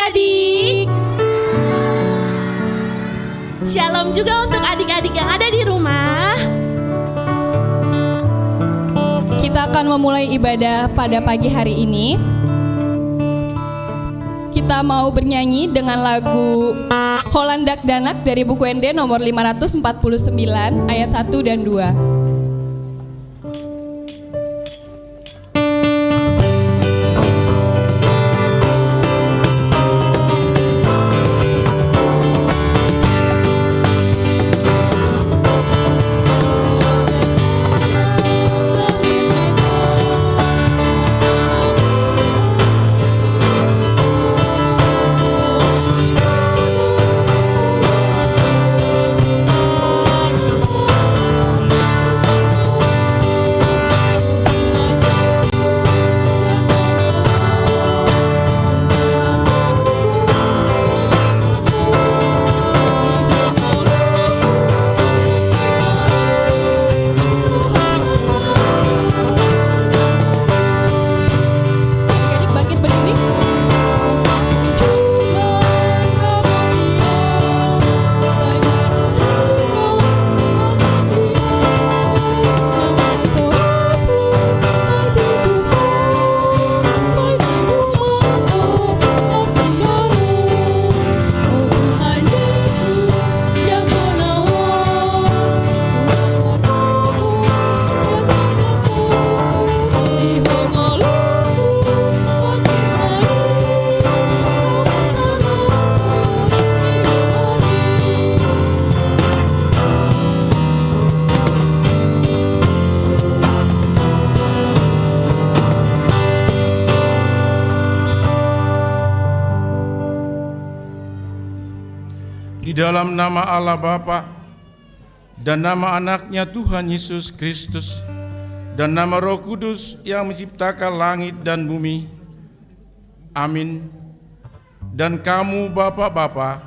adik-adik. Shalom juga untuk adik-adik yang ada di rumah. Kita akan memulai ibadah pada pagi hari ini. Kita mau bernyanyi dengan lagu Holandak Danak dari buku ND nomor 549 ayat 1 dan 2. Dalam nama Allah Bapa dan nama anaknya Tuhan Yesus Kristus dan nama Roh Kudus yang menciptakan langit dan bumi. Amin. Dan kamu bapak-bapak,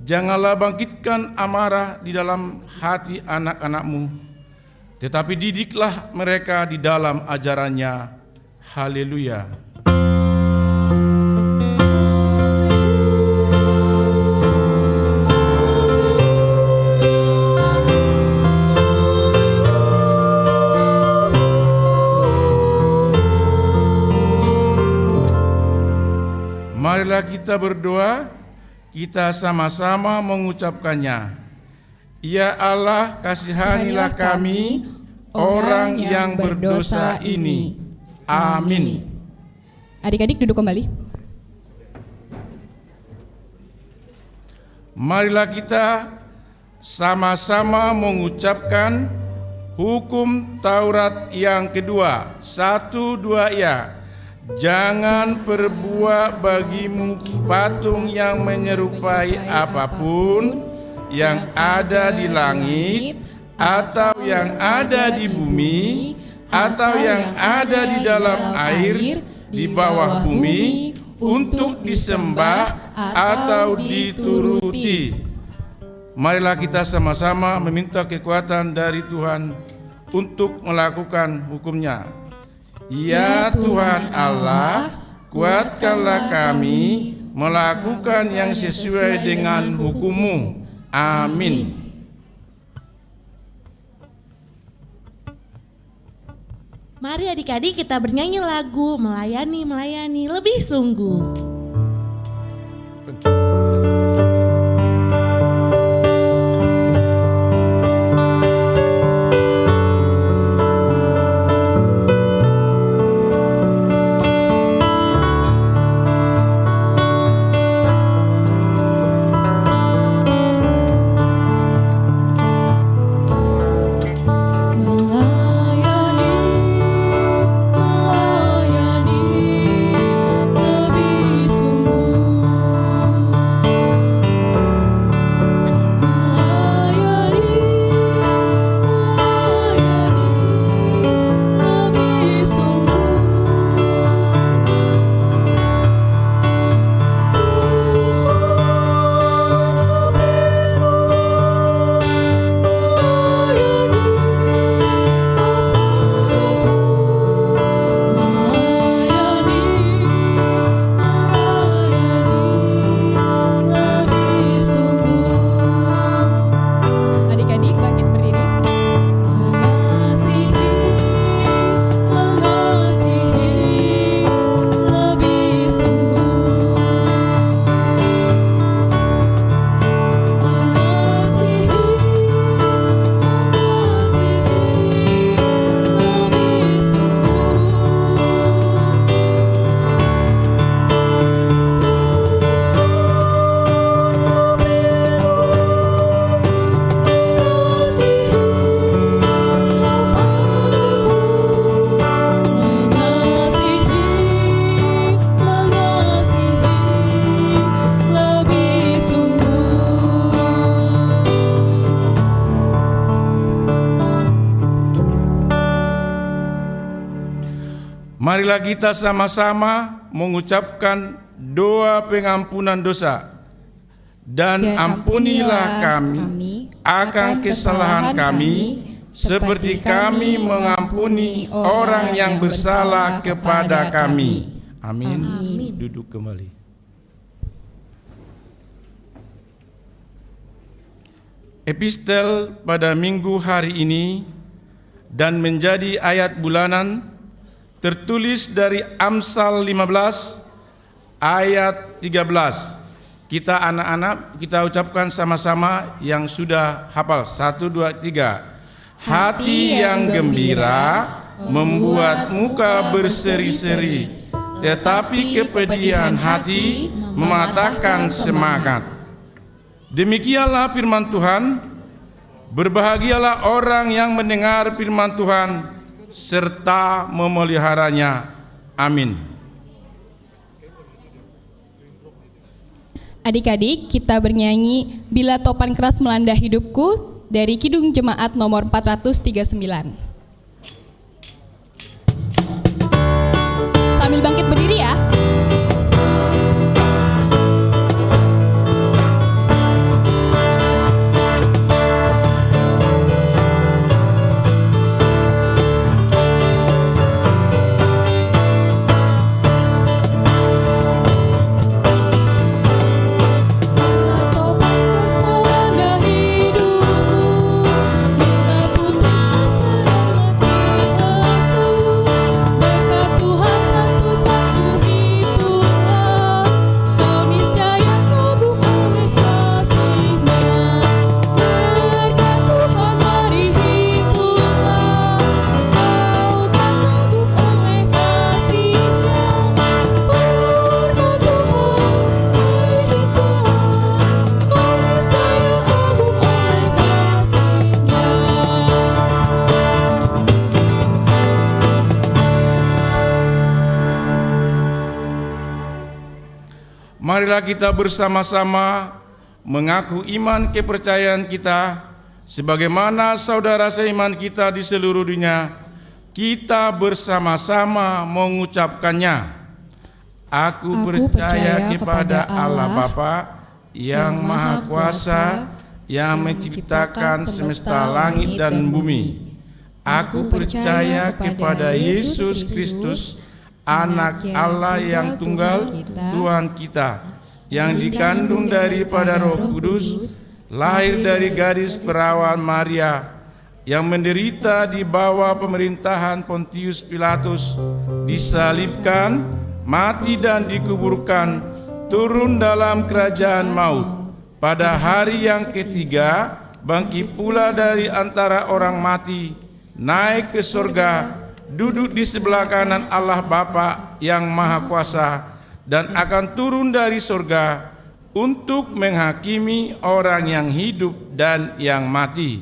janganlah bangkitkan amarah di dalam hati anak-anakmu, tetapi didiklah mereka di dalam ajarannya. Haleluya. Marilah kita berdoa, kita sama-sama mengucapkannya. Ya Allah, kasihanilah kami, orang yang berdosa ini. Amin. Adik-adik duduk kembali. Marilah kita sama-sama mengucapkan hukum Taurat yang kedua. 1, 2 ya. Jangan perbuat bagimu patung yang menyerupai apapun yang ada di langit, atau yang ada di bumi, atau yang ada di dalam air, di bawah bumi, untuk disembah atau dituruti. Marilah kita sama-sama meminta kekuatan dari Tuhan untuk melakukan hukum-Nya. Ya Tuhan Allah, kuatkanlah kami melakukan yang sesuai dengan hukum-Mu. Amin. Mari adik-adik kita bernyanyi lagu Melayani lebih sungguh. Melayani lebih Marilah kita sama-sama mengucapkan doa pengampunan dosa. Dan ampunilah kami akan kesalahan kami, seperti kami mengampuni orang yang bersalah kepada kami. Amin. Duduk kembali. Epistel pada minggu hari ini dan menjadi ayat bulanan tertulis dari Amsal 15 ayat 13. Kita anak-anak, kita ucapkan sama-sama yang sudah hafal. 1, 2, 3. Hati yang gembira membuat muka berseri-seri, tetapi kepedihan hati mematahkan semangat. Demikianlah firman Tuhan. Berbahagialah orang yang mendengar firman Tuhan serta memeliharanya. Amin. Adik-adik, kita bernyanyi Bila Topan Keras Melanda Hidupku dari Kidung Jemaat nomor 439. Sambil bangkit berdiri ya. Marilah kita bersama-sama mengaku iman kepercayaan kita sebagaimana saudara seiman kita di seluruh dunia. Kita bersama-sama mengucapkannya. Aku percaya kepada Allah Bapa yang Maha Kuasa, yang menciptakan semesta langit dan bumi. Aku percaya kepada Yesus Kristus, Anak Allah yang tunggal, Tuhan kita, yang dikandung daripada Roh Kudus, lahir dari gadis perawan Maria, yang menderita di bawah pemerintahan Pontius Pilatus, disalibkan, mati dan dikuburkan, turun dalam kerajaan maut. Pada hari yang ketiga, bangkit pula dari antara orang mati, naik ke surga, duduk di sebelah kanan Allah Bapa yang Maha Kuasa, dan akan turun dari surga untuk menghakimi orang yang hidup dan yang mati.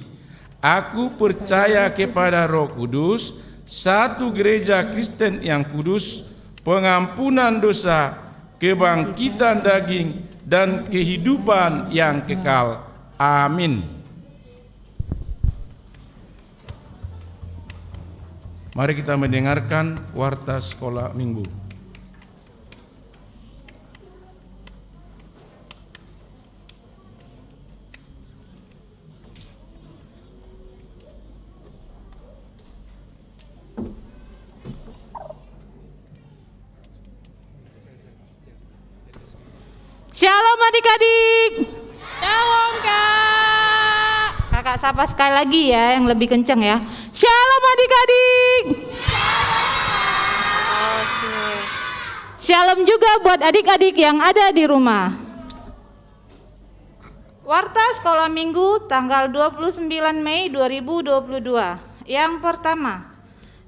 Aku percaya kepada Roh Kudus, satu gereja Kristen yang kudus, pengampunan dosa, kebangkitan daging, dan kehidupan yang kekal. Amin. Mari kita mendengarkan warta sekolah minggu. Shalom adik-adik. Shalom Kak. Kakak sapa sekali lagi ya, yang lebih kencang ya. Shalom adik-adik. Oke. Shalom juga buat adik-adik yang ada di rumah. Warta Sekolah Minggu tanggal 29 Mei 2022. Yang pertama,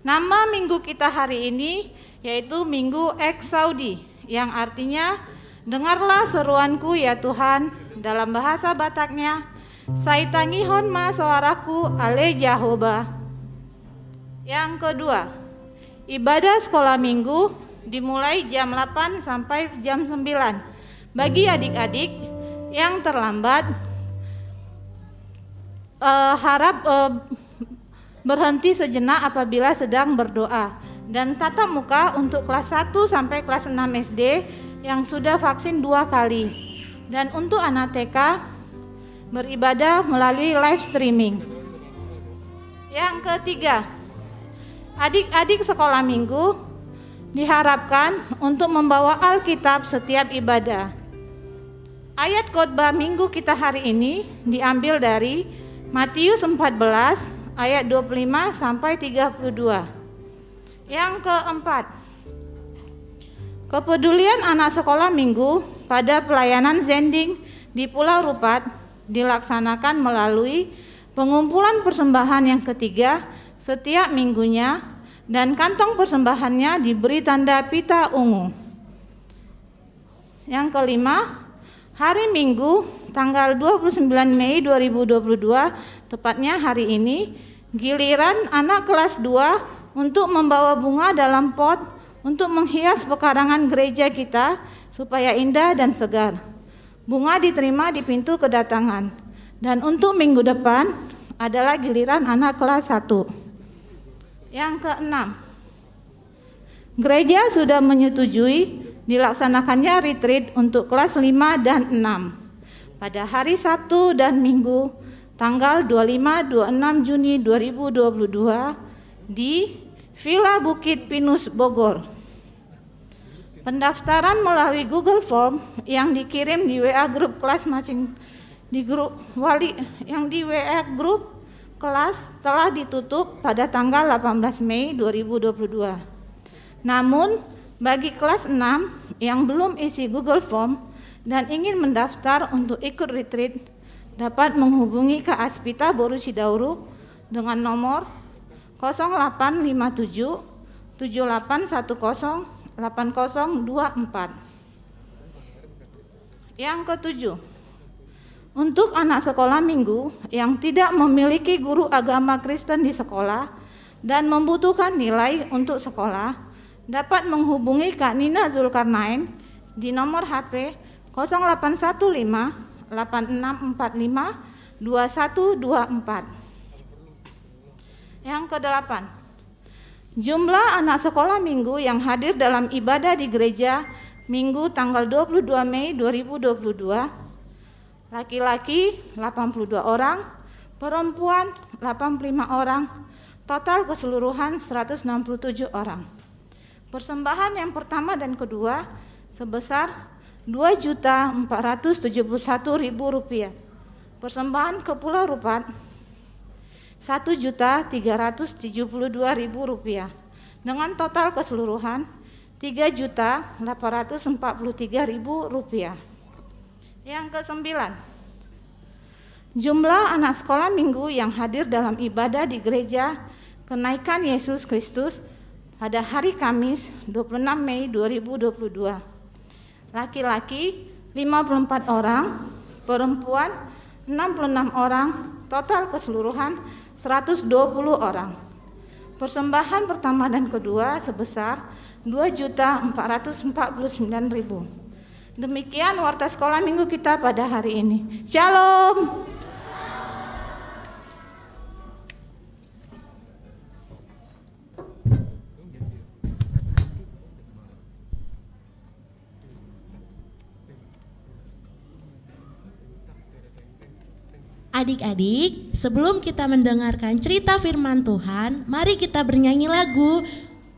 nama minggu kita hari ini yaitu Minggu Eksaudi, yang artinya dengarlah seruanku ya Tuhan. Dalam bahasa Bataknya, Saitangihon ma suaraku ale Jehovah. Yang kedua, ibadah sekolah minggu dimulai jam 8 sampai jam 9. Bagi adik-adik yang terlambat, harap berhenti sejenak apabila sedang berdoa. dan tatap muka untuk kelas 1 sampai kelas 6 SD yang sudah vaksin 2 kali. Dan untuk anak TK beribadah melalui live streaming. Yang ketiga, adik-adik sekolah minggu diharapkan untuk membawa Alkitab setiap ibadah. Ayat khotbah minggu kita hari ini diambil dari Matius 14 ayat 25 sampai 32. Yang keempat, kepedulian anak sekolah minggu pada pelayanan Zending di Pulau Rupat dilaksanakan melalui pengumpulan persembahan yang ketiga setiap minggunya, dan kantong persembahannya diberi tanda pita ungu. Yang kelima, hari Minggu tanggal 29 Mei 2022, tepatnya hari ini, giliran anak kelas 2 untuk membawa bunga dalam pot untuk menghias pekarangan gereja kita supaya indah dan segar. Bunga diterima di pintu kedatangan. Dan untuk minggu depan adalah giliran anak kelas 1. Yang keenam, gereja sudah menyetujui dilaksanakannya retreat untuk kelas 5 dan 6 pada hari Sabtu dan Minggu tanggal 25-26 Juni 2022 di Villa Bukit Pinus Bogor. Pendaftaran melalui Google Form yang dikirim di WA grup kelas di grup wali yang di WA grup kelas telah ditutup pada tanggal 18 Mei 2022. Namun bagi kelas 6 yang belum isi Google Form dan ingin mendaftar untuk ikut retreat dapat menghubungi Kak Aspita Boru Cidauru dengan nomor 0857 7810 8024. Yang ketujuh, untuk anak sekolah minggu yang tidak memiliki guru agama Kristen di sekolah dan membutuhkan nilai untuk sekolah, dapat menghubungi Kak Nina Zulkarnain di nomor HP 0815 8645 2124. Yang kedelapan, jumlah anak sekolah minggu yang hadir dalam ibadah di gereja Minggu tanggal 22 Mei 2022, laki-laki 82 orang, perempuan 85 orang, total keseluruhan 167 orang. Persembahan yang pertama dan kedua sebesar Rp2.471.000. Persembahan ke Pulau Rupat Rp1.372.000 dengan total keseluruhan Rp3.843.000. Yang kesembilan, jumlah anak sekolah minggu yang hadir dalam ibadah di gereja Kenaikan Yesus Kristus pada hari Kamis 26 Mei 2022. Laki-laki 54 orang, perempuan 66 orang, total keseluruhan 120 orang. Persembahan pertama dan kedua sebesar Rp2.449.000. Demikian warta sekolah minggu kita pada hari ini. Shalom. Adik-adik, sebelum kita mendengarkan cerita firman Tuhan, mari kita bernyanyi lagu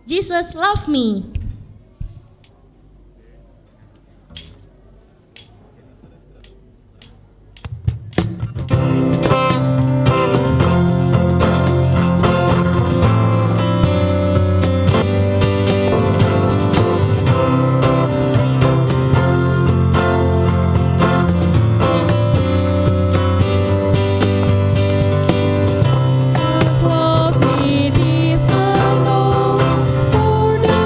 Jesus Love Me. Love me, this I know, for the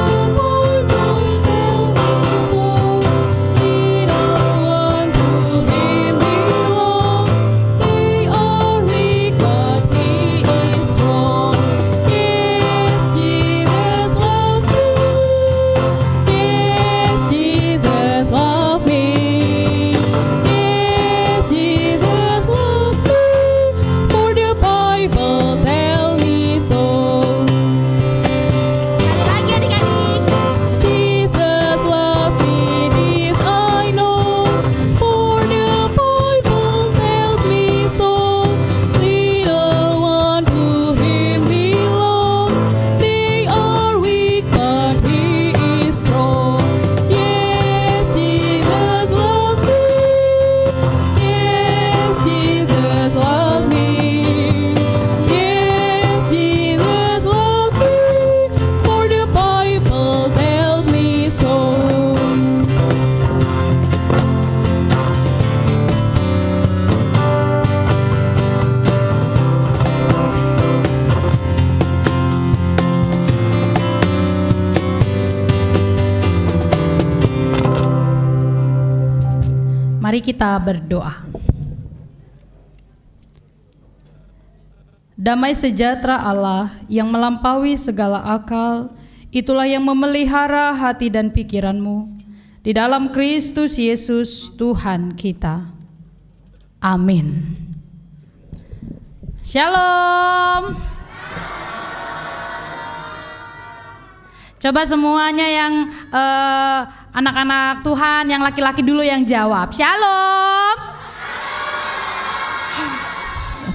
Mari kita berdoa. Damai sejahtera Allah yang melampaui segala akal, itulah yang memelihara hati dan pikiranmu di dalam Kristus Yesus Tuhan kita. Amin. Shalom. Coba semuanya yang anak-anak Tuhan, yang laki-laki dulu yang jawab. Shalom.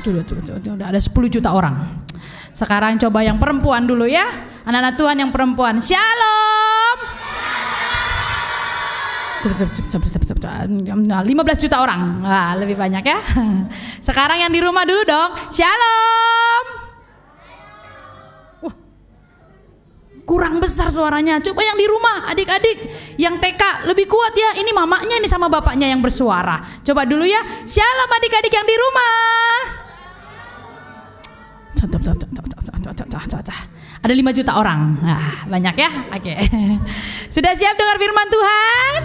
Udah ada 10 juta orang. Sekarang coba yang perempuan dulu ya. Anak-anak Tuhan yang perempuan. Shalom. 15 juta orang. Wah, lebih banyak ya. Sekarang yang di rumah dulu dong. Shalom. Wah, kurang besar suaranya. Coba yang di rumah, adik-adik yang TK lebih kuat ya. Ini mamanya ini sama bapaknya yang bersuara. Coba dulu ya. Shalom adik-adik yang di rumah. Ada 5 juta orang. Nah, banyak ya. Oke. Sudah siap dengar firman Tuhan?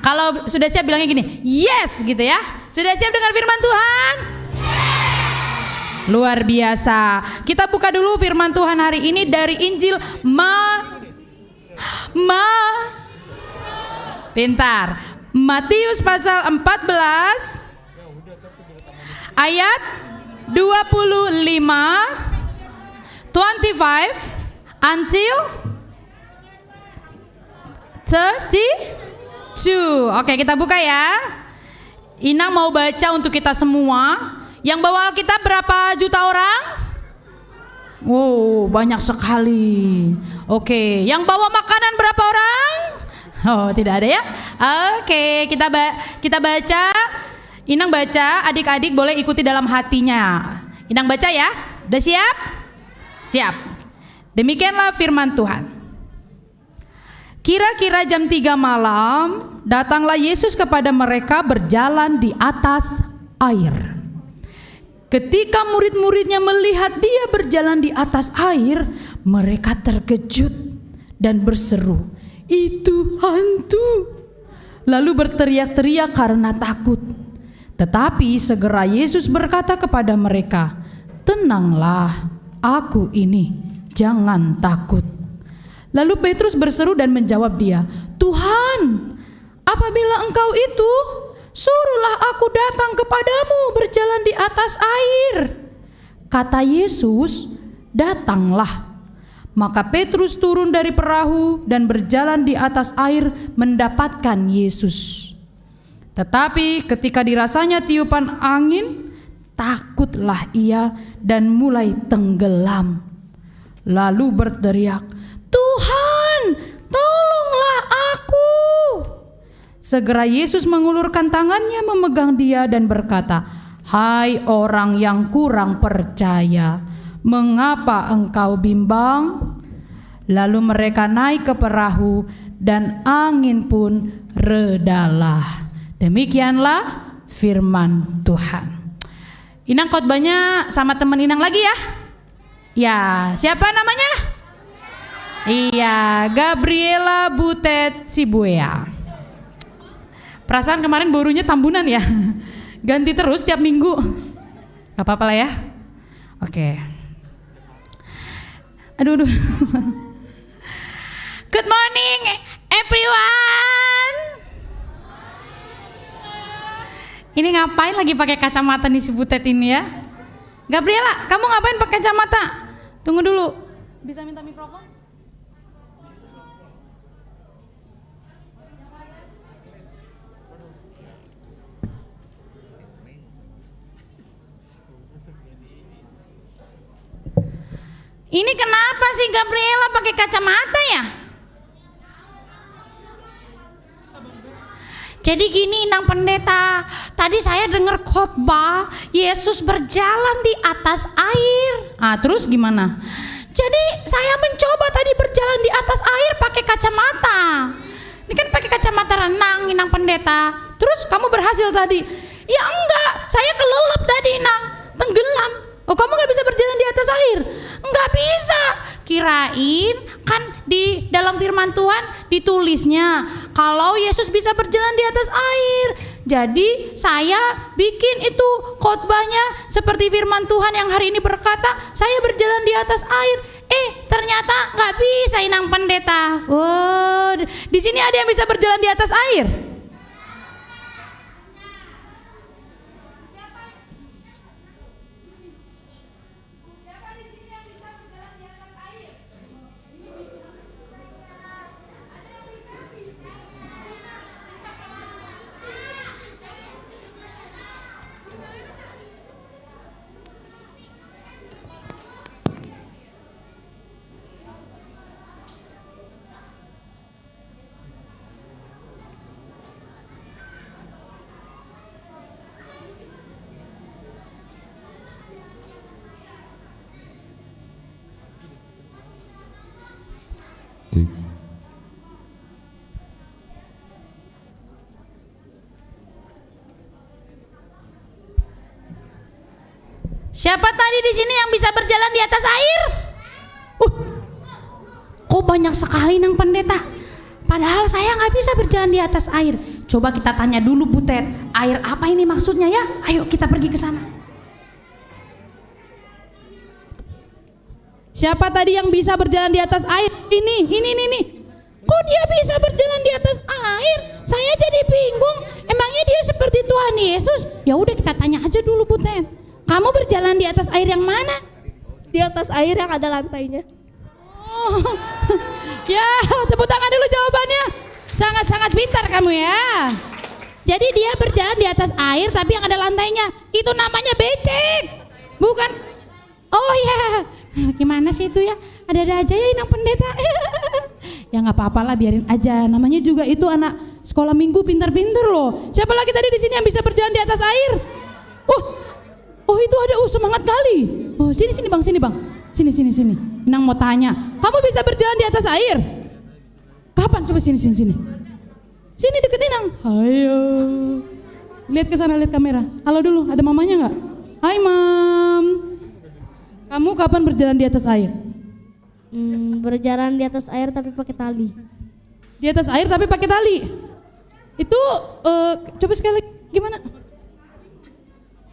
Kalau sudah siap bilangnya gini, yes gitu ya. Sudah siap dengar firman Tuhan? Luar biasa. Kita buka dulu firman Tuhan hari ini dari Injil Pintar. Matius pasal 14 ayat 25 until 32. Oke, kita buka ya. Inang mau baca untuk kita semua. Yang bawa Alkitab berapa juta orang? Wow, banyak sekali. Oke, yang bawa makanan berapa orang? Oh, tidak ada ya? Oke, kita baca. Inang baca, adik-adik boleh ikuti dalam hatinya. Inang baca ya. Udah siap? Siap. Demikianlah firman Tuhan. Kira-kira jam 3 malam, datanglah Yesus kepada mereka berjalan di atas air. Ketika murid-muridnya melihat dia berjalan di atas air, mereka terkejut dan berseru, "Itu hantu!" Lalu berteriak-teriak karena takut. Tetapi segera Yesus berkata kepada mereka, "Tenanglah, aku ini, jangan takut." Lalu Petrus berseru dan menjawab dia, "Tuhan, apabila Engkau itu, suruhlah aku datang kepadamu berjalan di atas air." Kata Yesus, "Datanglah." Maka Petrus turun dari perahu dan berjalan di atas air mendapatkan Yesus. Tetapi ketika dirasanya tiupan angin, takutlah ia dan mulai tenggelam. Lalu berteriak, "Tuhan, tolonglah aku." Segera Yesus mengulurkan tangannya memegang dia dan berkata, "Hai orang yang kurang percaya, mengapa engkau bimbang?" Lalu mereka naik ke perahu dan angin pun redalah. Demikianlah firman Tuhan. Inang khotbahnya sama teman Inang lagi ya. Ya, siapa namanya? Iya, Gabriela Butet Sibuea. Perasaan kemarin borunya Tambunan ya. Ganti terus tiap minggu. Gak apa-apa lah ya. Oke. Aduh. Good morning everyone. Ini ngapain lagi pakai kacamata nih si Butet ini ya? Gabriela, kamu ngapain pakai kacamata? Tunggu dulu. Bisa minta mikrofon? Ini kenapa sih Gabriela pakai kacamata ya? Jadi gini Inang Pendeta, tadi saya dengar khotbah Yesus berjalan di atas air. Terus gimana? Jadi saya mencoba tadi berjalan di atas air pakai kacamata. Ini kan pakai kacamata renang Inang Pendeta. Terus kamu berhasil tadi? Ya enggak, saya kelelep tadi Inang, tenggelam. Oh, kamu gak bisa berjalan di atas air? Enggak bisa. Kirain kan di dalam firman Tuhan ditulisnya kalau Yesus bisa berjalan di atas air. Jadi saya bikin itu khotbahnya seperti firman Tuhan yang hari ini berkata, saya berjalan di atas air. Ternyata nggak bisa Inang Pendeta. Oh, di sini ada yang bisa berjalan di atas air? Siapa tadi di sini yang bisa berjalan di atas air? Kok banyak sekali Nang Pendeta. Padahal saya nggak bisa berjalan di atas air. Coba kita tanya dulu Butet, air apa ini maksudnya ya? Ayo kita pergi ke sana. Siapa tadi yang bisa berjalan di atas air? Ini. Kok dia bisa berjalan di atas air? Saya jadi bingung. Emangnya dia seperti Tuhan Yesus? Ya udah kita tanya aja dulu Butet. Kamu berjalan di atas air yang mana? Di atas air yang ada lantainya. Oh, ya tepuk tangan dulu jawabannya. Sangat-sangat pintar kamu ya. Jadi dia berjalan di atas air tapi yang ada lantainya. Itu namanya becek. Bukan. Oh ya. Gimana sih itu ya? Ada-ada aja ya Inang Pendeta. Ya nggak apa-apa lah, biarin aja. Namanya juga itu anak sekolah minggu pintar-pintar loh. Siapa lagi tadi di sini yang bisa berjalan di atas air? Oh itu ada, semangat kali. Oh sini bang, sini. Inang mau tanya, kamu bisa berjalan di atas air? Kapan? Coba sini. Sini deket Inang. Ayo. Lihat ke sana, lihat kamera. Halo dulu, ada mamanya nggak? Hai mam. Kamu kapan berjalan di atas air? Berjalan di atas air tapi pakai tali. Di atas air tapi pakai tali. Itu coba sekali lagi, gimana?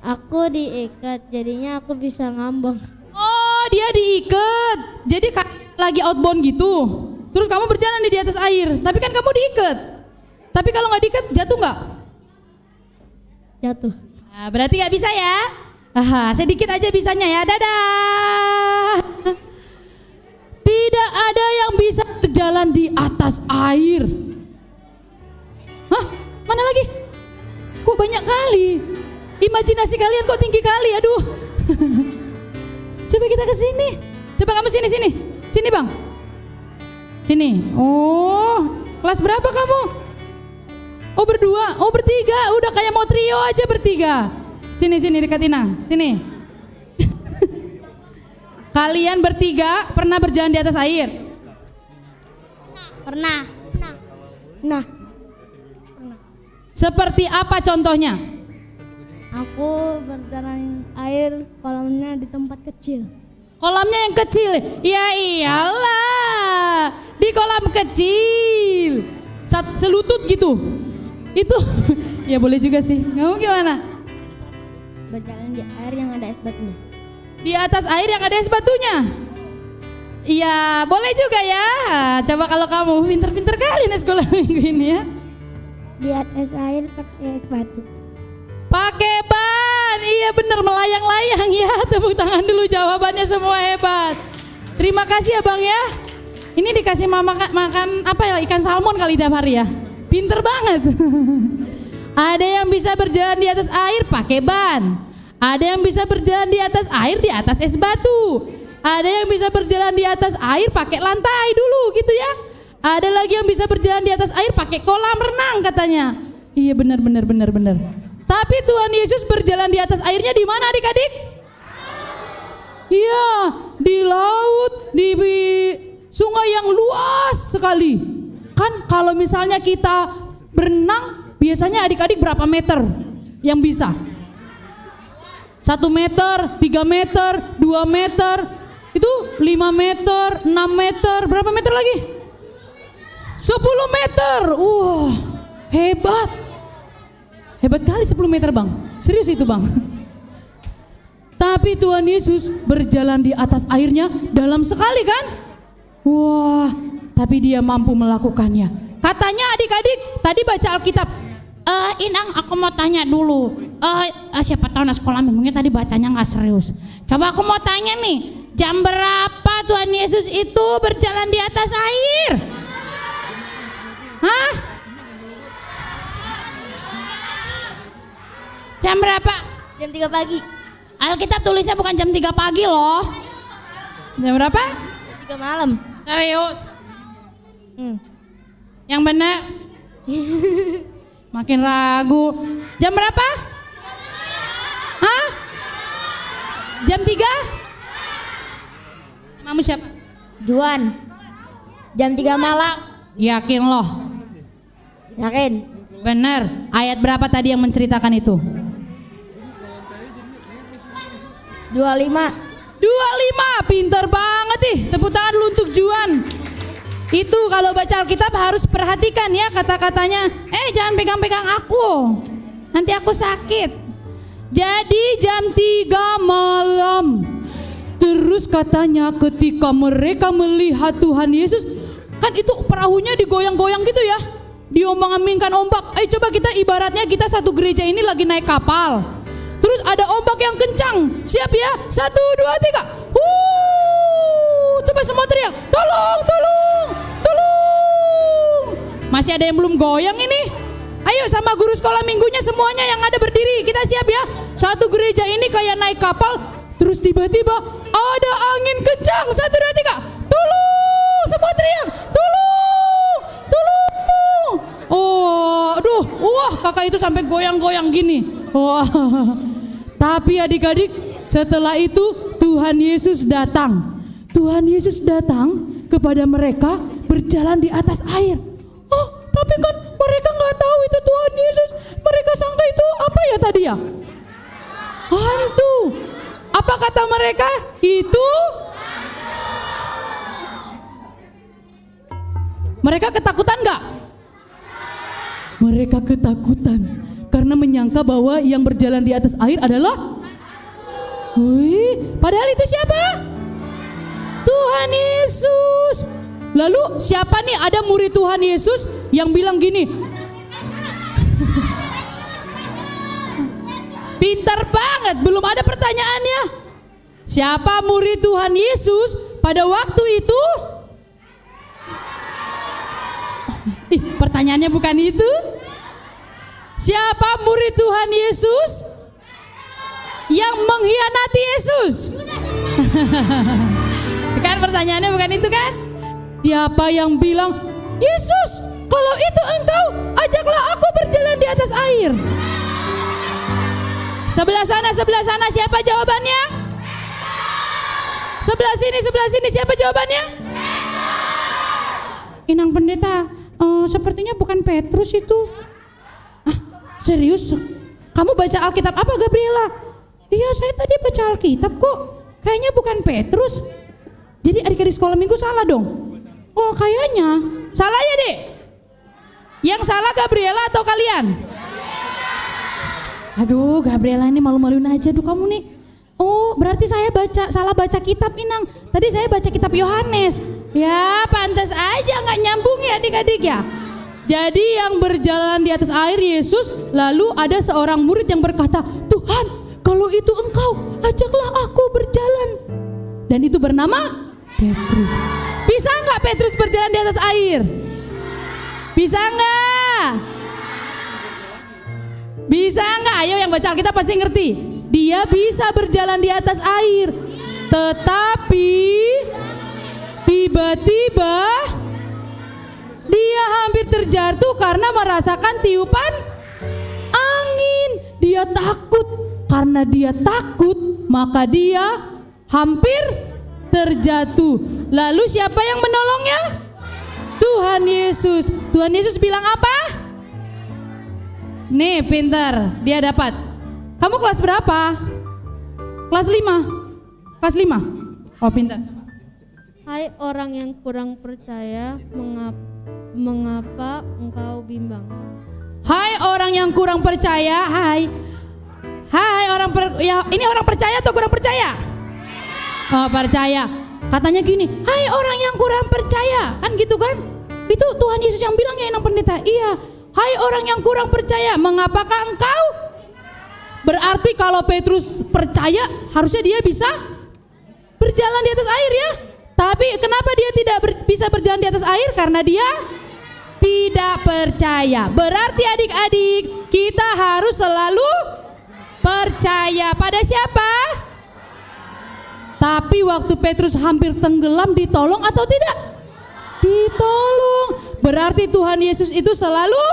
Aku diikat, jadinya aku bisa ngambang. Oh, dia diikat. Jadi lagi outbound gitu. Terus kamu berjalan di atas air, tapi kan kamu diikat. Tapi kalau nggak diikat, jatuh nggak? Jatuh. Nah, berarti nggak bisa ya? Sedikit aja bisanya ya. Dadah. Tidak ada yang bisa berjalan di atas air. Hah? Mana lagi? Kok banyak kali? Imajinasi kalian kok tinggi kali, aduh. Coba kita ke sini. Coba kamu sini. Sini bang. Sini. Oh, kelas berapa kamu? Oh berdua, oh bertiga. Udah kayak mau trio aja bertiga. Sini dekat Inang. Sini. Kalian bertiga pernah berjalan di atas air? Pernah. Nah. Seperti apa contohnya? Aku berjalan air kolamnya di tempat kecil. Kolamnya yang kecil? Ya iyalah, di kolam kecil, selutut gitu. Itu ya boleh juga sih. Kamu gimana? Berjalan di air yang ada es batunya. Di atas air yang ada es batunya? Iya boleh juga ya. Coba kalau kamu pinter-pinter kali nih sekolah minggu ini ya. Di atas air pakai es batu. Pakai ban, iya bener, melayang-layang ya. Tepuk tangan dulu, jawabannya semua hebat. Terima kasih ya bang ya. Ini dikasih mama makan apa ya, ikan salmon kali tiap hari ya. Pinter banget. Ada yang bisa berjalan di atas air pakai ban. Ada yang bisa berjalan di atas air di atas es batu. Ada yang bisa berjalan di atas air pakai lantai dulu gitu ya. Ada lagi yang bisa berjalan di atas air pakai kolam renang katanya. Iya bener. Tapi Tuhan Yesus berjalan di atas airnya di mana adik-adik? Iya, di laut, di sungai yang luas sekali. Kan kalau misalnya kita berenang, biasanya adik-adik berapa meter yang bisa? 1 meter, 3 meter, 2 meter, itu 5 meter, 6 meter, berapa meter lagi? meter. Wah, hebat. Hebat kali 10 meter bang. Serius itu bang. Tapi Tuhan Yesus berjalan di atas airnya dalam sekali kan? Wah, tapi dia mampu melakukannya. Katanya adik-adik tadi baca Alkitab. Inang aku mau tanya dulu. Siapa tahu anak sekolah minggunya tadi bacanya nggak serius. Coba aku mau tanya nih. Jam berapa Tuhan Yesus itu berjalan di atas air? Hah? Jam berapa? Jam 3 pagi. Alkitab tulisnya bukan jam 3 pagi loh. Jam berapa? Jam 3 malam. Serius? Yang benar? Makin ragu. Jam berapa? Hah? Jam 3? Namamu siapa? Juan. Jam 3 malam. Yakin loh? Yakin? Benar. Ayat berapa tadi yang menceritakan itu? 25. 25, pintar banget nih. Tepuk tangan dulu untuk Juan. Itu kalau baca Alkitab harus perhatikan ya kata-katanya. Jangan pegang-pegang aku, nanti aku sakit. Jadi jam 3 malam. Terus katanya ketika mereka melihat Tuhan Yesus, kan itu perahunya digoyang-goyang gitu ya, diombang-ambingkan ombak. Coba kita ibaratnya kita satu gereja ini lagi naik kapal. Terus ada ombak yang kencang. Siap ya? 1, 2, 3. Coba semua teriak. Tolong, tolong, tolong. Masih ada yang belum goyang ini? Ayo sama guru sekolah minggunya semuanya yang ada berdiri. Kita siap ya? Satu gereja ini kayak naik kapal. Terus tiba-tiba ada angin kencang. 1, 2, 3. Tolong. Semua teriak. Tolong, tolong. Aduh. Wah, kakak itu sampai goyang-goyang gini. Wah. Tapi adik-adik, setelah itu Tuhan Yesus datang. Tuhan Yesus datang kepada mereka berjalan di atas air. Tapi kan mereka nggak tahu itu Tuhan Yesus. Mereka sangka itu apa ya tadi ya? Hantu. Apa kata mereka? Itu mereka ketakutan nggak? Mereka ketakutan karena menyangka bahwa yang berjalan di atas air adalah padahal itu siapa? Tuhan Yesus. Lalu siapa nih ada murid Tuhan Yesus yang bilang gini? Pintar banget, belum ada pertanyaannya. Siapa murid Tuhan Yesus pada waktu itu? Pertanyaannya bukan itu. Siapa murid Tuhan Yesus yang mengkhianati Yesus? Kan pertanyaannya bukan itu kan? Siapa yang bilang, Yesus, kalau itu engkau, ajaklah aku berjalan di atas air. Sebelah sana siapa jawabannya? Sebelah sini siapa jawabannya? Inang pendeta, sepertinya bukan Petrus itu. Serius? Kamu baca Alkitab apa Gabriela? Iya, saya tadi baca Alkitab kok. Kayaknya bukan Petrus. Jadi adik-adik sekolah minggu salah dong. Kayaknya. Salah ya dek? Yang salah Gabriela atau kalian? Aduh, Gabriela ini malu-maluin aja tuh kamu nih. Berarti saya salah baca kitab Inang. Tadi saya baca kitab Yohanes. Ya, pantas aja nggak nyambung ya adik-adik ya. Jadi yang berjalan di atas air Yesus, lalu ada seorang murid yang berkata, Tuhan, kalau itu engkau, ajaklah aku berjalan. Dan itu bernama Petrus. Bisa nggak Petrus berjalan di atas air? Bisa nggak? Bisa nggak? Ayo yang baca Alkitab pasti ngerti. Dia bisa berjalan di atas air. Tetapi tiba-tiba dia hampir terjatuh karena merasakan tiupan angin. Dia takut. Karena dia takut, maka dia hampir terjatuh. Lalu siapa yang menolongnya? Tuhan Yesus. Tuhan Yesus bilang apa? Nih pintar, dia dapat. Kamu kelas berapa? Kelas 5. Kelas 5. Oh pintar. Hai orang yang kurang percaya, mengapa engkau bimbang? Hai orang yang kurang percaya, hai ini orang percaya atau kurang percaya? Oh, percaya. Katanya gini, hai orang yang kurang percaya, kan gitu kan? Itu Tuhan Yesus yang bilang ya Inang Pendeta. Iya, hai orang yang kurang percaya, mengapakah engkau? Berarti kalau Petrus percaya, harusnya dia bisa berjalan di atas air ya. Tapi kenapa dia tidak bisa berjalan di atas air? Karena dia tidak percaya. Berarti adik-adik, kita harus selalu percaya pada siapa? Tapi waktu Petrus hampir tenggelam, ditolong atau tidak? Ditolong. Berarti Tuhan Yesus itu selalu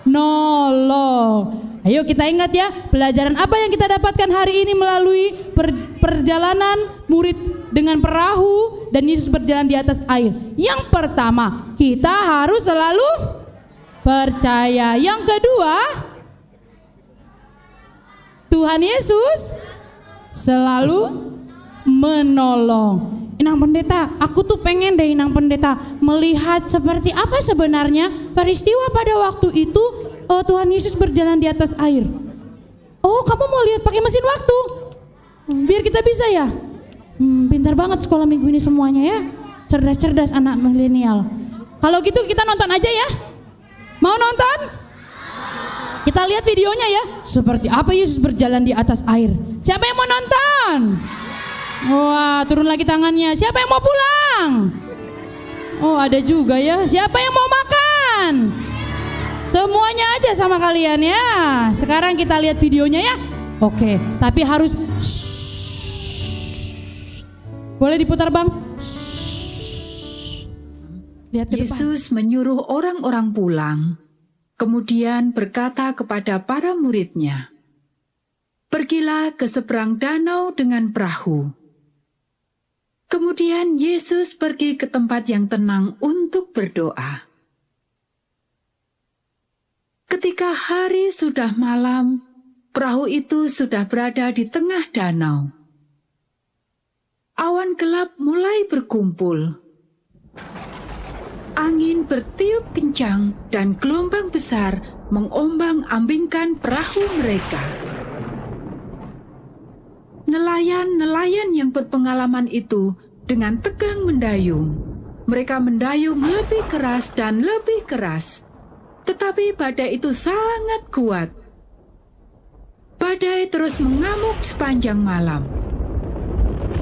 menolong. Ayo kita ingat ya, pelajaran apa yang kita dapatkan hari ini melalui perjalanan murid dengan perahu dan Yesus berjalan di atas air. Yang pertama, kita harus selalu percaya. Yang kedua, Tuhan Yesus selalu menolong. Inang Pendeta, aku tuh pengen deh Inang Pendeta melihat seperti apa sebenarnya peristiwa pada waktu itu Tuhan Yesus berjalan di atas air. Oh, kamu mau lihat pakai mesin waktu? Biar kita bisa ya. Pintar banget sekolah minggu ini semuanya ya. Cerdas-cerdas anak milenial. Kalau gitu kita nonton aja ya. Mau nonton? Kita lihat videonya ya. Seperti apa Yesus berjalan di atas air. Siapa yang mau nonton? Wah, turun lagi tangannya. Siapa yang mau pulang? Oh, ada juga ya. Siapa yang mau makan? Semuanya aja sama kalian ya. Sekarang kita lihat videonya ya. Oke, tapi harus boleh diputar Bang? Lihat ke depan. Yesus menyuruh orang-orang pulang, kemudian berkata kepada para murid-Nya, "Pergilah ke seberang danau dengan perahu." Kemudian Yesus pergi ke tempat yang tenang untuk berdoa. Ketika hari sudah malam, perahu itu sudah berada di tengah danau. Awan gelap mulai berkumpul. Angin bertiup kencang dan gelombang besar mengombang-ambingkan perahu mereka. Nelayan-nelayan yang berpengalaman itu dengan tegang mendayung. Mereka mendayung lebih keras dan lebih keras. Tetapi badai itu sangat kuat. Badai terus mengamuk sepanjang malam.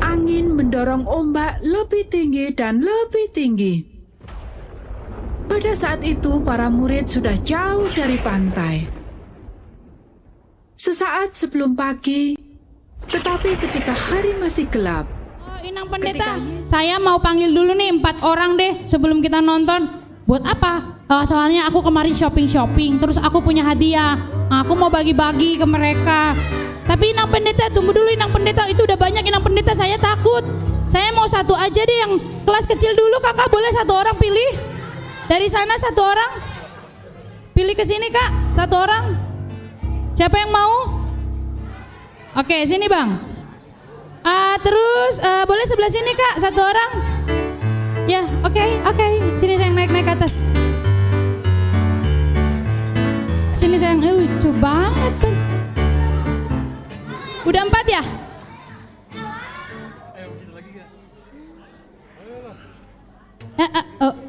Angin mendorong ombak lebih tinggi dan lebih tinggi. Pada saat itu para murid sudah jauh dari pantai. Sesaat sebelum pagi, tetapi ketika hari masih gelap. Oh, Inang Pendeta, saya mau panggil dulu nih 4 orang deh sebelum kita nonton. Buat apa? Soalnya aku kemarin shopping, terus aku punya hadiah. Aku mau bagi-bagi ke mereka. Tapi Inang Pendeta, tunggu dulu Inang Pendeta, itu udah banyak Inang Pendeta, saya takut. Saya mau 1 aja deh, yang kelas kecil dulu. Kakak boleh 1 orang pilih? Dari sana 1 orang. Pilih ke sini Kak, 1 orang. Siapa yang mau? Oke, sini Bang. Terus boleh sebelah sini Kak, 1 orang. Ya, oke. Sini sayang, naik ke atas. Sini sayang, lucu banget Bang. Udah 4 ya?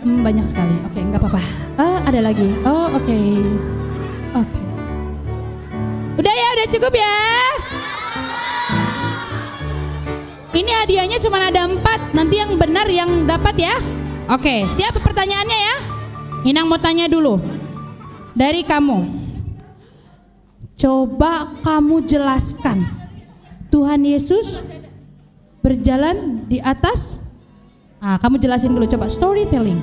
Banyak sekali. Oke, nggak apa-apa. Ada lagi. Oke. Udah ya, udah cukup ya. Ini hadiahnya cuma ada 4. Nanti yang benar yang dapat ya. Oke, siap pertanyaannya ya? Inang mau tanya dulu. Dari kamu. Coba kamu jelaskan. Tuhan Yesus berjalan di atas. Kamu jelasin dulu coba, storytelling.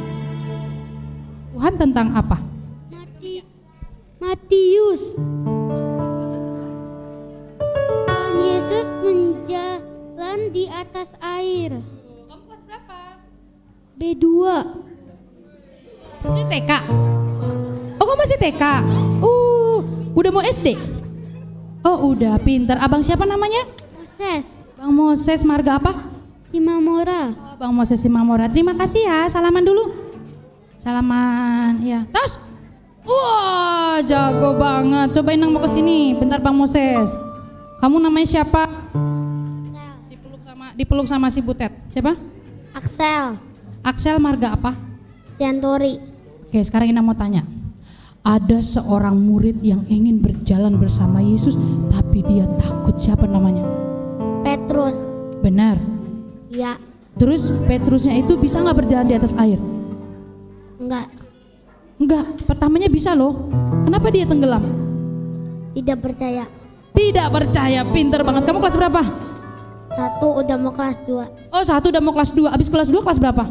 Tuhan tentang apa? Matius. Tuhan Yesus menjalan di atas air. Kamu kelas berapa? B2. Masih TK? Oh, kamu masih TK? Udah mau SD? Oh, udah pinter. Abang siapa namanya? Moses. Bang Moses, marga apa? Simamora. Oh, Bang Moses Simamora. Terima kasih ya. Salaman dulu. Salaman. Ya. Terus. Wah, jago banget. Coba Inang mau ke sini. Bentar Bang Moses. Kamu namanya siapa? Dipeluk sama si Butet. Siapa? Axel. Axel marga apa? Siantori. Oke, sekarang Inang mau tanya. Ada seorang murid yang ingin berjalan bersama Yesus, tapi dia takut. Siapa namanya? Petrus. Benar. Ya. Terus Petrusnya itu bisa nggak berjalan di atas air? Enggak. Enggak, pertamanya bisa loh. Kenapa dia tenggelam? Tidak percaya. Tidak percaya, pinter banget. Kamu kelas berapa? 1 udah mau kelas 2. Oh, 1 udah mau kelas 2. Abis kelas 2 kelas berapa?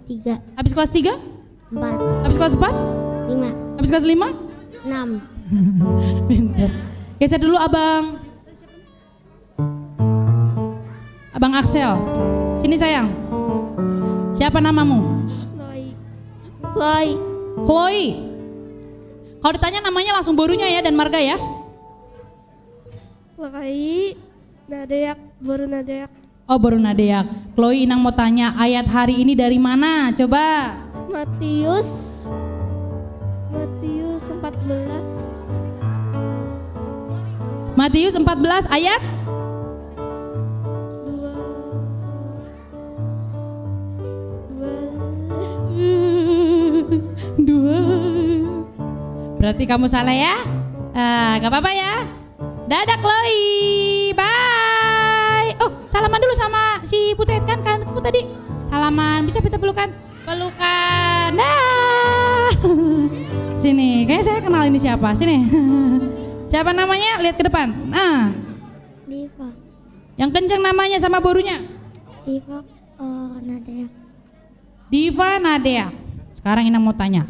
3. Abis kelas 3? 4. Abis kelas 4? 5. Abis kelas 5? 6. Pinter. Geser dulu abang. Abang Axel. Sini sayang. Siapa namamu? Chloe. Chloe. Kalau ditanya namanya langsung borunya ya dan marga ya. Chloe. Nadeak. Baru Nadeak. Oh, baru Nadeak. Chloe, Inang mau tanya ayat hari ini dari mana? Coba. Matius 14. Matius 14 ayat 2. Berarti kamu salah ya? Gak apa-apa ya. Dadah Chloe, bye. Oh, salaman dulu sama si Butet kan kamu tadi. Salaman, bisa kita pelukan? Pelukan, dah. Sini, kayaknya saya kenal ini siapa. Sini. Siapa namanya? Lihat ke depan. Nah, Diva. yang kenceng namanya sama borunya. Diva Nadeak. Diva Nadea. Sekarang Ina mau tanya.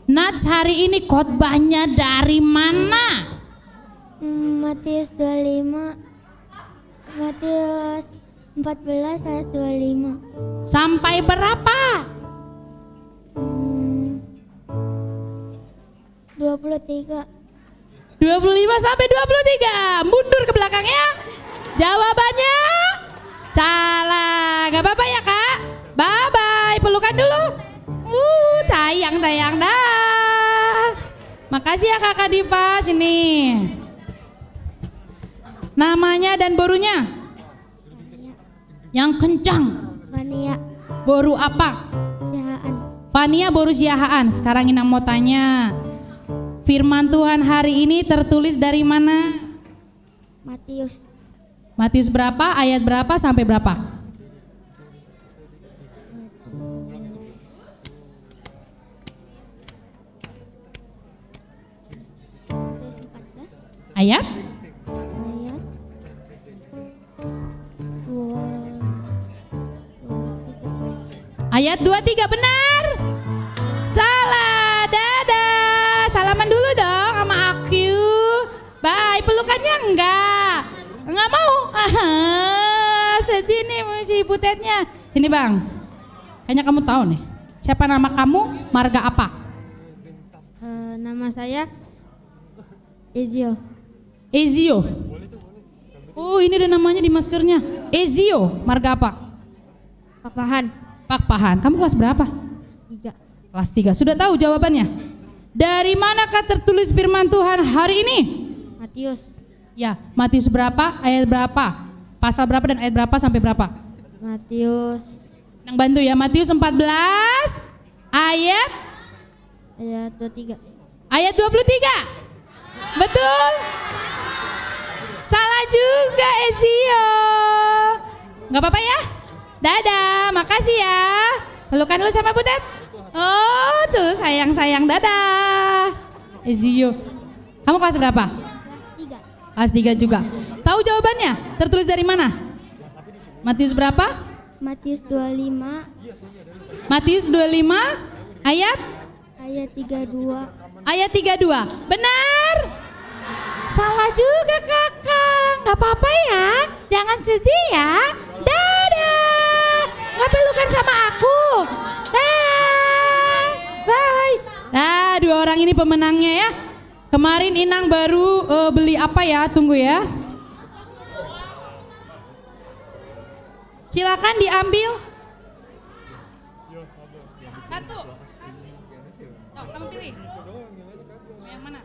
Nats hari ini khotbahnya dari mana? Matius 25. Matius 14 ayat 25. Sampai berapa? 23. 25 sampai 23. Mundur ke belakang ya. Jawabannya salah. Gak apa-apa ya kak. Bye bye. Pelukan dulu. Tayang dah. Makasih ya kakak Diva. Sini. Namanya dan borunya. Yang kencang. Vania. Boru apa? Sihaan. Fania boru siahaan. Sekarang Inang mau tanya. Firman Tuhan hari ini tertulis dari mana? Matius. Matius berapa? Ayat berapa sampai berapa? Matius 14 Ayat? ayat 2. Ayat 23 benar? Salah. Dadah. Salaman dulu dong sama aku. Bye. Pelukannya enggak mau. Sedih nih si Butetnya. Sini bang. Kayaknya kamu tahu nih. Siapa nama kamu? Marga apa? Nama saya Ezio. Ezio. Oh ini ada namanya di maskernya. Ezio. Marga apa? Papahan. Pak Pahan. Kamu kelas berapa? 3. Kelas 3. Sudah tahu jawabannya? Dari manakah tertulis firman Tuhan hari ini? Matius. Ya, Matius berapa, ayat berapa? Pasal berapa dan ayat berapa sampai berapa? Matius Yang bantu ya, Matius 14 ayat ayat 23. ayat 23. Betul? Salah juga Ezio. Gak apa-apa ya? Dadah, makasih ya. Pelukan dulu sama Butet. Oh tuh sayang-sayang, dadah Ezio. Kamu kelas berapa? 3. Kelas 3 juga. Tahu jawabannya? Tertulis dari mana? Matius berapa? Matius 25 Matius 25 ayat? ayat 32. Ayat 32. Benar? Salah juga kakak. Gak apa-apa ya. Jangan sedih ya. Dadah. Gak pelukan sama aku. Bye. Nah, 2 orang ini pemenangnya ya. Kemarin Inang baru beli apa ya? Tunggu ya. Silakan diambil. Satu. Kamu pilih. Mau yang mana?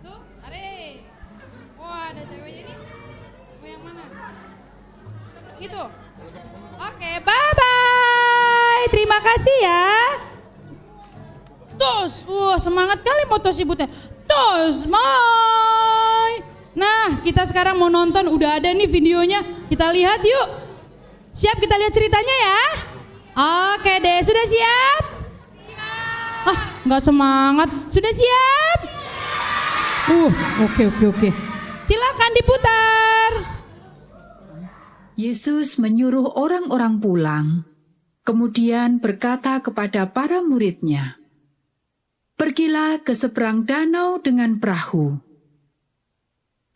Tuh, tarik. Wah, ada ceweknya nih. Mau yang mana? Gitu. Oke, bye-bye. Terima kasih ya. Tos, semangat kali motor si Butet. Tos, bye. Nah, kita sekarang mau nonton, udah ada nih videonya. Kita lihat yuk. Siap kita lihat ceritanya ya? Oke deh, sudah siap? Nggak semangat. Sudah siap? Oke. Silakan diputar. Yesus menyuruh orang-orang pulang, kemudian berkata kepada para murid-Nya, "Pergilah ke seberang danau dengan perahu."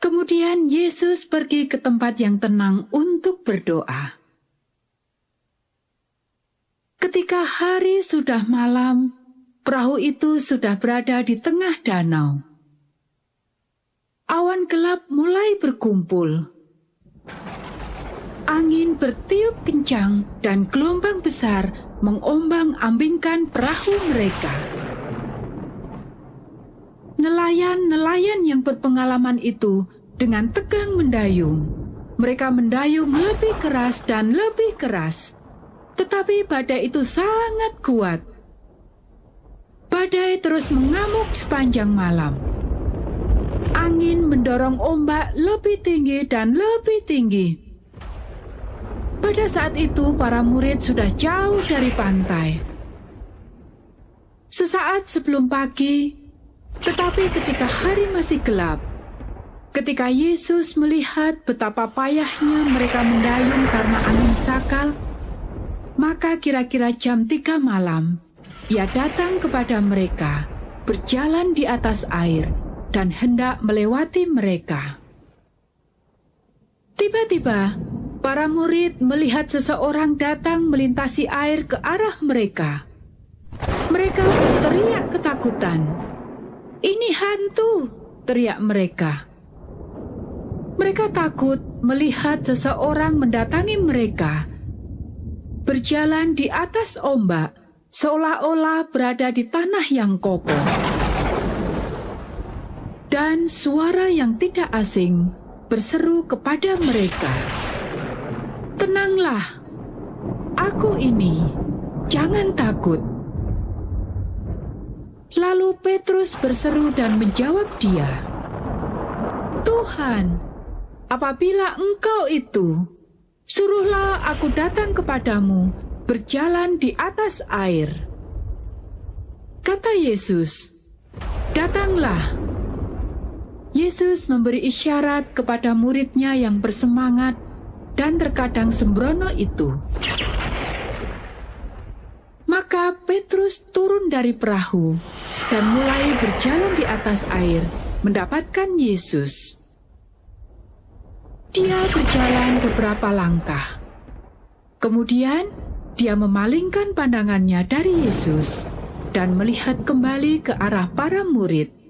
Kemudian Yesus pergi ke tempat yang tenang untuk berdoa. Ketika hari sudah malam, perahu itu sudah berada di tengah danau. Awan gelap mulai berkumpul. Angin bertiup kencang dan gelombang besar mengombang-ambingkan perahu mereka. Nelayan-nelayan yang berpengalaman itu dengan tegang mendayung. Mereka mendayung lebih keras dan lebih keras. Tetapi badai itu sangat kuat. Badai terus mengamuk sepanjang malam. Angin mendorong ombak lebih tinggi dan lebih tinggi. Pada saat itu para murid sudah jauh dari pantai. Sesaat sebelum pagi, tetapi ketika hari masih gelap, ketika Yesus melihat betapa payahnya mereka mendayung karena angin sakal, maka kira-kira jam 3 malam, Ia datang kepada mereka, berjalan di atas air, dan hendak melewati mereka. Tiba-tiba, para murid melihat seseorang datang melintasi air ke arah mereka. Mereka berteriak ketakutan. "Ini hantu!" teriak mereka. Mereka takut melihat seseorang mendatangi mereka. Berjalan di atas ombak, seolah-olah berada di tanah yang kokoh. Dan suara yang tidak asing berseru kepada mereka, "Tenanglah, aku ini, jangan takut." Lalu Petrus berseru dan menjawab dia, "Tuhan, apabila Engkau itu, suruhlah aku datang kepadamu berjalan di atas air." Kata Yesus, "Datanglah." Yesus memberi isyarat kepada murid-Nya yang bersemangat dan terkadang sembrono itu. Maka Petrus turun dari perahu dan mulai berjalan di atas air mendapatkan Yesus. Dia berjalan beberapa langkah. Kemudian dia memalingkan pandangannya dari Yesus dan melihat kembali ke arah para murid.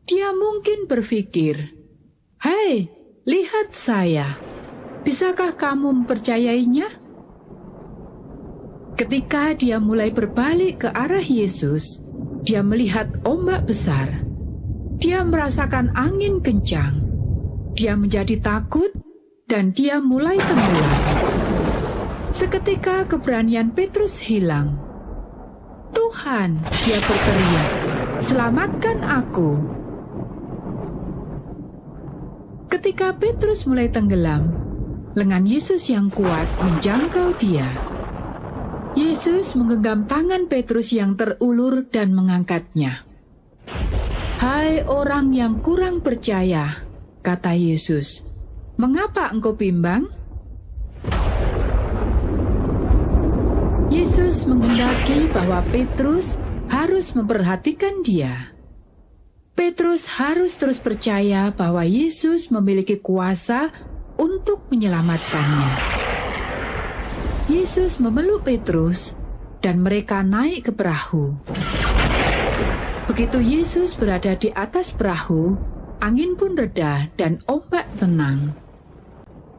Dia mungkin berpikir, "Hei, lihat saya. Bisakah kamu mempercayainya?" Ketika dia mulai berbalik ke arah Yesus, dia melihat ombak besar. Dia merasakan angin kencang. Dia menjadi takut dan dia mulai tenggelam. Seketika keberanian Petrus hilang. "Tuhan," dia berteriak, "selamatkan aku." Ketika Petrus mulai tenggelam, lengan Yesus yang kuat menjangkau dia. Yesus menggenggam tangan Petrus yang terulur dan mengangkatnya. "Hai orang yang kurang percaya," kata Yesus, "mengapa engkau bimbang?" Yesus menghendaki bahwa Petrus harus memperhatikan dia. Petrus harus terus percaya bahwa Yesus memiliki kuasa untuk menyelamatkannya. Yesus memeluk Petrus dan mereka naik ke perahu. Begitu Yesus berada di atas perahu, angin pun reda dan ombak tenang.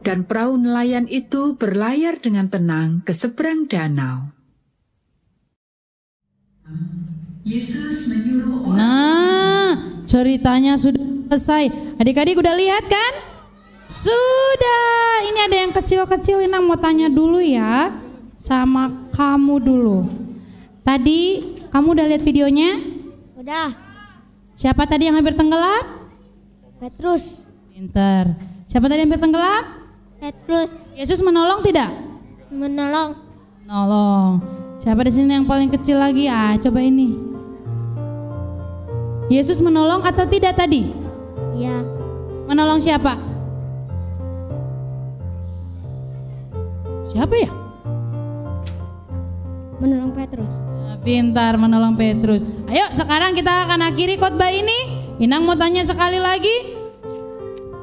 dan perahu nelayan itu berlayar dengan tenang ke seberang danau. Yesus menyuruh Nah, ceritanya sudah selesai. Adik-adik udah lihat kan? Sudah. Ini ada yang kecil-kecil, Inang mau tanya dulu ya sama kamu dulu. Tadi kamu udah lihat videonya? Udah. Siapa tadi yang hampir tenggelam? Petrus. Pinter. Siapa tadi yang hampir tenggelam? Petrus Yesus menolong tidak? menolong. Nolong. Siapa di sini yang paling kecil lagi? Coba ini. Yesus menolong atau tidak tadi? Ya. Menolong siapa? Siapa ya? Menolong Petrus. Pintar, menolong Petrus. Ayo sekarang kita akan akhiri khotbah ini. Inang mau tanya sekali lagi.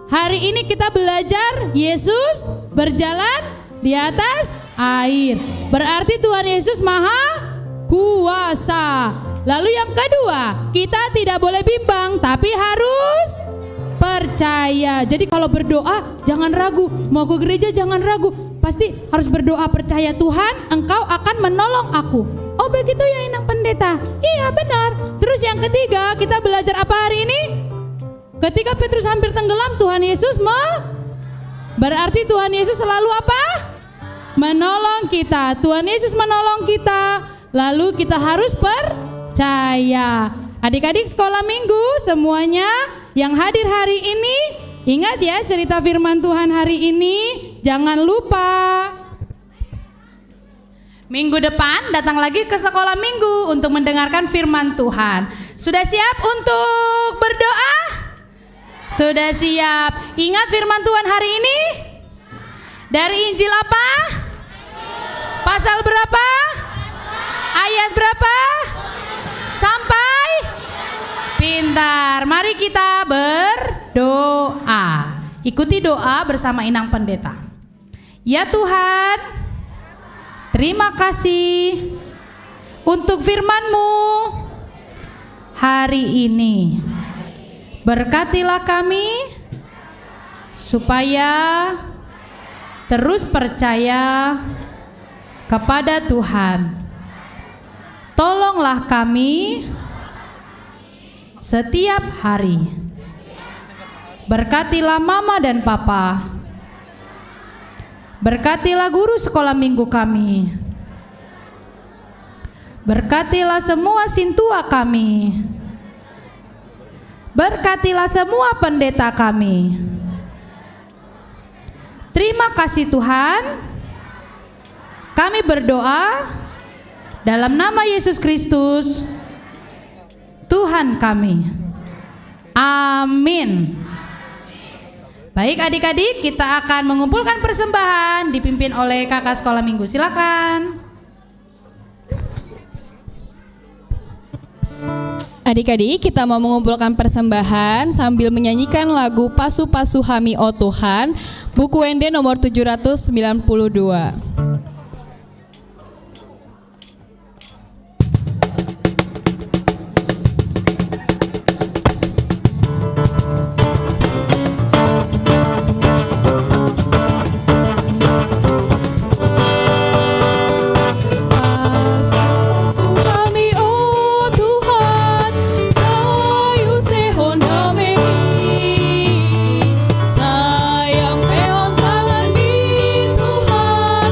Hari ini kita belajar Yesus berjalan di atas air. Berarti Tuhan Yesus Maha Kuasa. Lalu yang kedua, kita tidak boleh bimbang tapi harus percaya. Jadi kalau berdoa jangan ragu. Mau ke gereja jangan ragu. Pasti harus berdoa, percaya Tuhan, Engkau akan menolong aku. Oh begitu ya Inang Pendeta? Iya benar. Terus yang ketiga, kita belajar apa hari ini? Ketika Petrus hampir tenggelam, Tuhan Yesus berarti Tuhan Yesus selalu apa? Menolong kita. Tuhan Yesus menolong kita. Lalu kita harus percaya. Adik-adik sekolah minggu semuanya yang hadir hari ini, ingat ya cerita firman Tuhan hari ini. Jangan lupa minggu depan datang lagi ke sekolah minggu untuk mendengarkan firman Tuhan. Sudah siap untuk berdoa? Sudah siap. Ingat firman Tuhan hari ini? Dari Injil apa? Pasal berapa? Ayat berapa? Sampai? Pintar. Mari kita berdoa. Ikuti doa bersama Inang Pendeta. Ya Tuhan, terima kasih untuk firman-Mu hari ini. Berkatilah kami supaya terus percaya kepada Tuhan. Tolonglah kami setiap hari. Berkatilah mama dan papa. Berkatilah guru sekolah minggu kami. Berkatilah semua sintua kami. Berkatilah semua pendeta kami. Terima kasih Tuhan. Kami berdoa dalam nama Yesus Kristus, Tuhan kami. Amin. Baik adik-adik, kita akan mengumpulkan persembahan dipimpin oleh kakak sekolah minggu. Silakan. Adik-adik, kita mau mengumpulkan persembahan sambil menyanyikan lagu Pasu-Pasu Hami O Tuhan, buku WND nomor 792. Sayang peon tangan di Tuhan.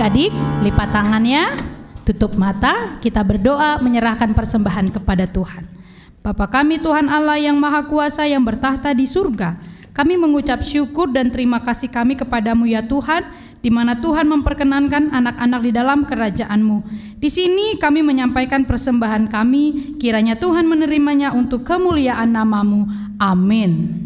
Adik-adik, lipat tangannya, tutup mata, kita berdoa menyerahkan persembahan kepada Tuhan. Bapa kami Tuhan Allah yang Maha Kuasa yang bertahta di surga, kami mengucap syukur dan terima kasih kami kepadamu ya Tuhan, di mana Tuhan memperkenankan anak-anak di dalam kerajaan-Mu. Di sini kami menyampaikan persembahan kami, kiranya Tuhan menerimanya untuk kemuliaan nama-Mu. Amin.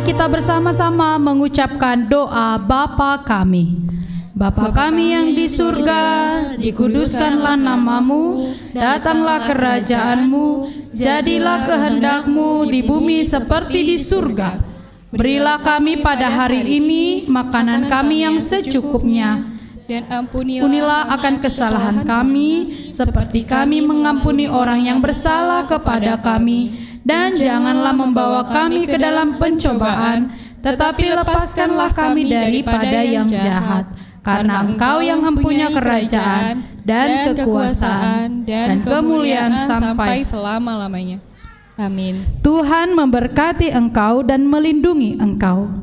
Kita bersama-sama mengucapkan doa Bapa kami. Bapa kami yang di surga, dikuduskanlah nama-Mu, datanglah kerajaan-Mu, jadilah kehendak-Mu di bumi seperti di surga. Berilah kami pada hari ini makanan kami yang secukupnya, dan ampunilah akan kesalahan kami, seperti kami mengampuni orang yang bersalah kepada kami. Dan janganlah membawa kami ke dalam pencobaan, tetapi lepaskanlah kami daripada yang jahat. Karena Engkau yang mempunyai kerajaan dan kekuasaan dan kemuliaan sampai selama-lamanya. Amin. Tuhan memberkati engkau dan melindungi engkau.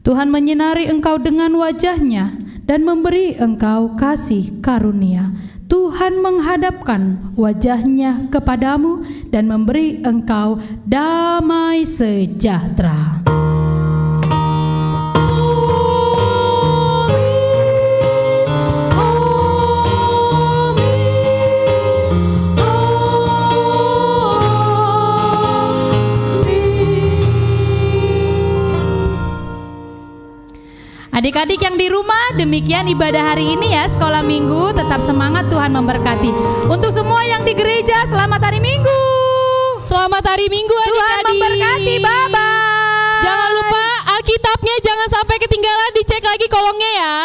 Tuhan menyinari engkau dengan wajah-Nya dan memberi engkau kasih karunia. Tuhan menghadapkan wajah-Nya kepadamu dan memberi engkau damai sejahtera. Adik-adik yang di rumah, demikian ibadah hari ini ya, sekolah minggu. Tetap semangat, Tuhan memberkati. Untuk semua yang di gereja, selamat hari Minggu. Selamat hari Minggu adik-adik. Tuhan memberkati, bye-bye. Jangan lupa Alkitabnya jangan sampai ketinggalan, dicek lagi kolongnya ya.